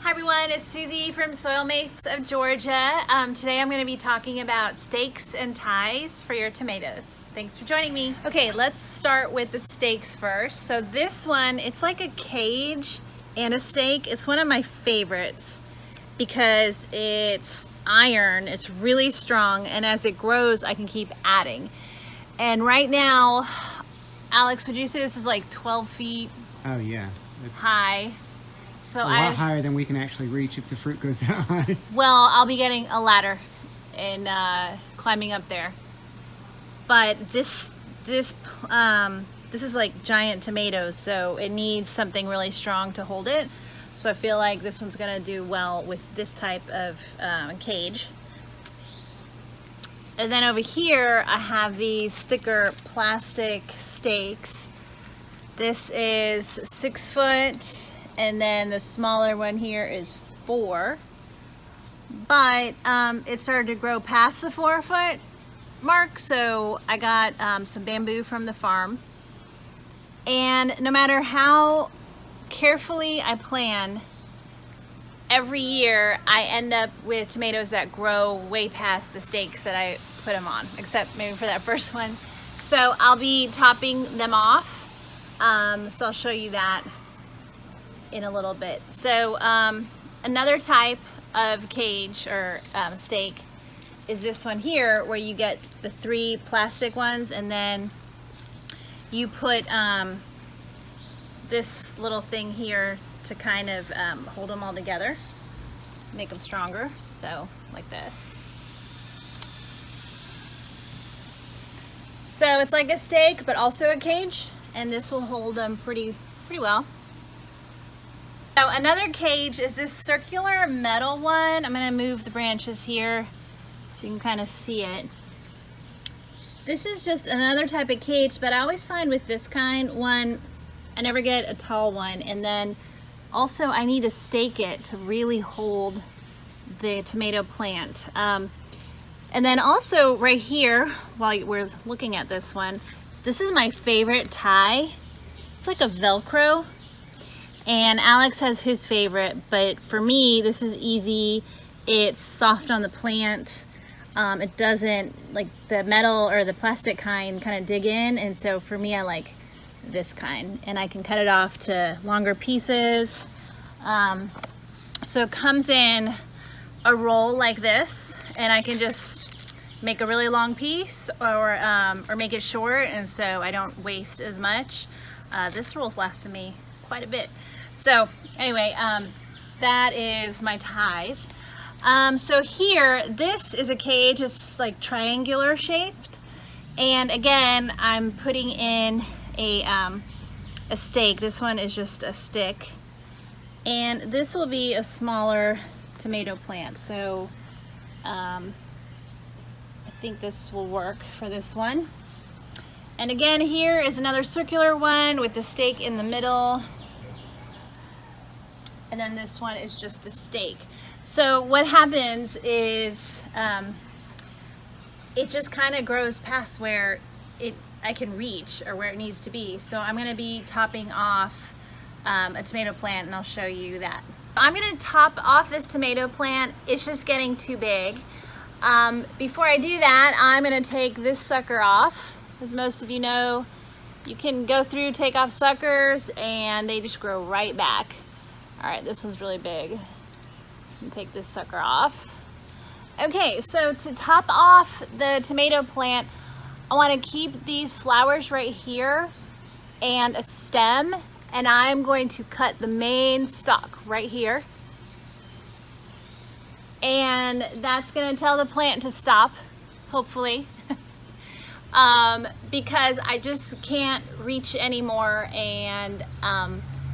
Hi everyone, it's Susie from Soil Mates of Georgia. Today I'm going to be talking about stakes and ties for your tomatoes. Thanks for joining me. Okay, let's start with the stakes first. So this one, it's like a cage and a stake. It's one of my favorites because it's iron, it's really strong, and as it grows I can keep adding. And right now, Alex, would you say this is like 12 feet Oh yeah, it's high? So a lot higher than we can actually reach if the fruit goes that high. Well, I'll be getting a ladder and climbing up there. But this is like giant tomatoes, so it needs something really strong to hold it. So I feel like this one's gonna do well with this type of cage. And then over here, I have these thicker plastic stakes. This is 6 foot. And then the smaller one here is 4, but it started to grow past the 4 foot mark, so I got some bamboo from the farm. And no matter how carefully I plan, every year I end up with tomatoes that grow way past the stakes that I put them on, except maybe for that first one. So I'll be topping them off, so I'll show you that in a little bit. So another type of cage or stake is this one here, where you get the 3 plastic ones and then you put this little thing here to kind of hold them all together, make them stronger. So like this. So it's like a stake but also a cage, and this will hold them pretty well. So another cage is this circular metal one. I'm going to move the branches here so you can kind of see it. This is just another type of cage, but I always find with this kind one, I never get a tall one. And then also I need to stake it to really hold the tomato plant. And then also right here, while we're looking at this one, this is my favorite tie. It's like a Velcro. And Alex has his favorite, but for me, this is easy. It's soft on the plant. It doesn't, like the metal or the plastic kind of dig in. And so for me, I like this kind, and I can cut it off to longer pieces. So it comes in a roll like this, and I can just make a really long piece or make it short, and so I don't waste as much. This roll's lasted me quite a bit. So anyway, that is my ties. So here, this is a cage. It's like triangular shaped, and again, I'm putting in a stake. This one is just a stick, and this will be a smaller tomato plant. So I think this will work for this one. And again, here is another circular one with the stake in the middle. And then this one is just a stake. So what happens is it just kind of grows past where I can reach or where it needs to be. So I'm going to be topping off a tomato plant, and I'll show you that. I'm going to top off this tomato plant. It's just getting too big. Before I do that, I'm going to take this sucker off. As most of you know, you can go through, take off suckers, and they just grow right back. All right, this one's really big. Take this sucker off. Okay, so to top off the tomato plant, I want to keep these flowers right here and a stem, and I'm going to cut the main stalk right here. And that's going to tell the plant to stop, hopefully, because I just can't reach anymore, and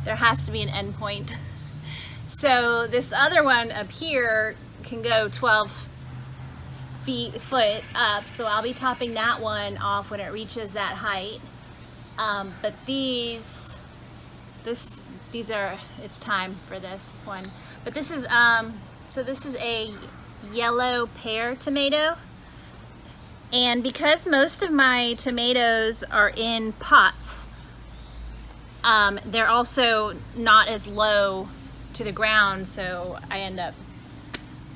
there has to be an end point. So this other one up here can go 12 foot up, so I'll be topping that one off when it reaches that height. But these are, it's time for this one. But this is, so this is a yellow pear tomato. And because most of my tomatoes are in pots, they're also not as low to the ground, so I end up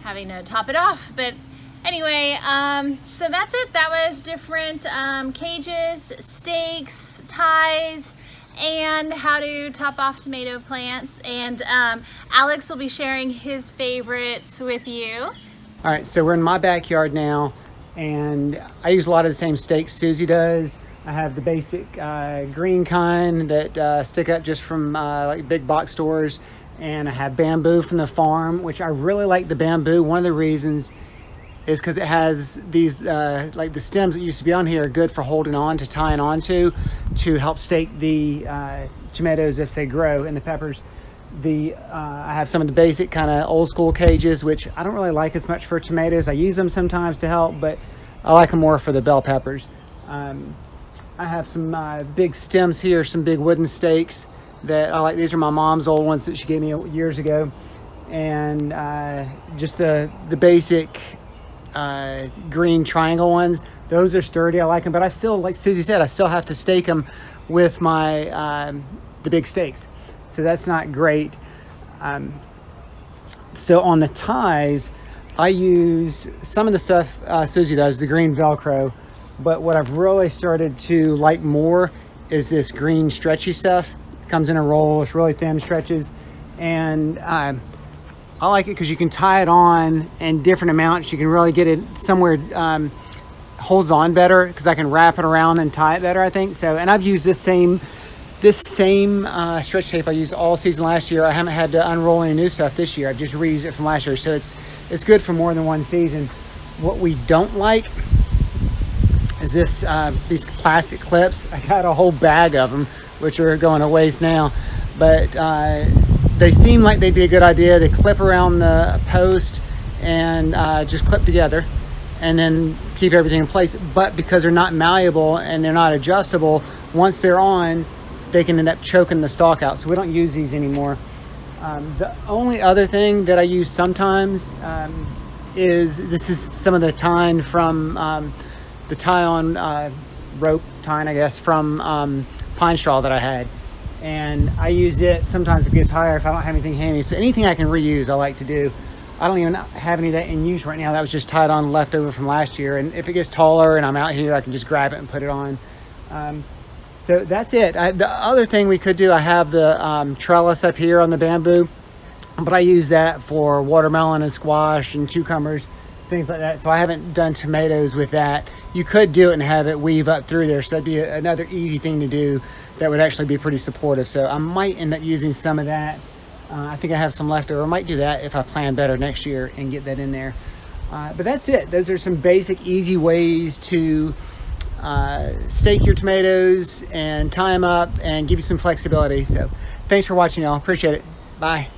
having to top it off. But anyway, so that's it. That was different cages, stakes, ties, and how to top off tomato plants. And Alex will be sharing his favorites with you. All right, so we're in my backyard now, and I use a lot of the same stakes Susie does. I have the basic green kind that stick up just from like big box stores, and I have bamboo from the farm, which I really like the bamboo. One of the reasons is because it has these like the stems that used to be on here are good for holding on to, tying onto, to help stake the tomatoes as they grow, and the peppers. I have some of the basic kind of old school cages, which I don't really like as much for tomatoes. I use them sometimes to help, but I like them more for the bell peppers. I have some big stems here, some big wooden stakes that I like. These are my mom's old ones that she gave me years ago. And just the basic green triangle ones. Those are sturdy, I like them. But I still, like Susie said, I still have to stake them with my the big stakes. So that's not great. So on the ties, I use some of the stuff Susie does, the green Velcro. But what I've really started to like more is this green stretchy stuff. It comes in a roll, it's really thin, stretches. And I like it because you can tie it on in different amounts. You can really get it somewhere holds on better, because I can wrap it around and tie it better, I think. So, and I've used this same stretch tape I used all season last year. I haven't had to unroll any new stuff this year. I've just reused it from last year. So it's good for more than one season. What we don't like is these plastic clips. I got a whole bag of them, which are going to waste now, but they seem like they'd be a good idea. They clip around the post and just clip together and then keep everything in place. But because they're not malleable and they're not adjustable, once they're on, they can end up choking the stalk out. So we don't use these anymore. The only other thing that I use sometimes is some of the tine from the tie-on rope tine, I guess, from pine straw that I had. And I use it, sometimes it gets higher if I don't have anything handy. So anything I can reuse, I like to do. I don't even have any of that in use right now. That was just tied on leftover from last year. And if it gets taller and I'm out here, I can just grab it and put it on. So that's it. The other thing we could do, I have the trellis up here on the bamboo, but I use that for watermelon and squash and cucumbers, things like that. So I haven't done tomatoes with that. You could do it and have it weave up through there. So that'd be another easy thing to do that would actually be pretty supportive. So I might end up using some of that. I think I have some left over. I might do that if I plan better next year and get that in there. But that's it. Those are some basic, easy ways to stake your tomatoes and tie them up and give you some flexibility. So thanks for watching, y'all. Appreciate it. Bye.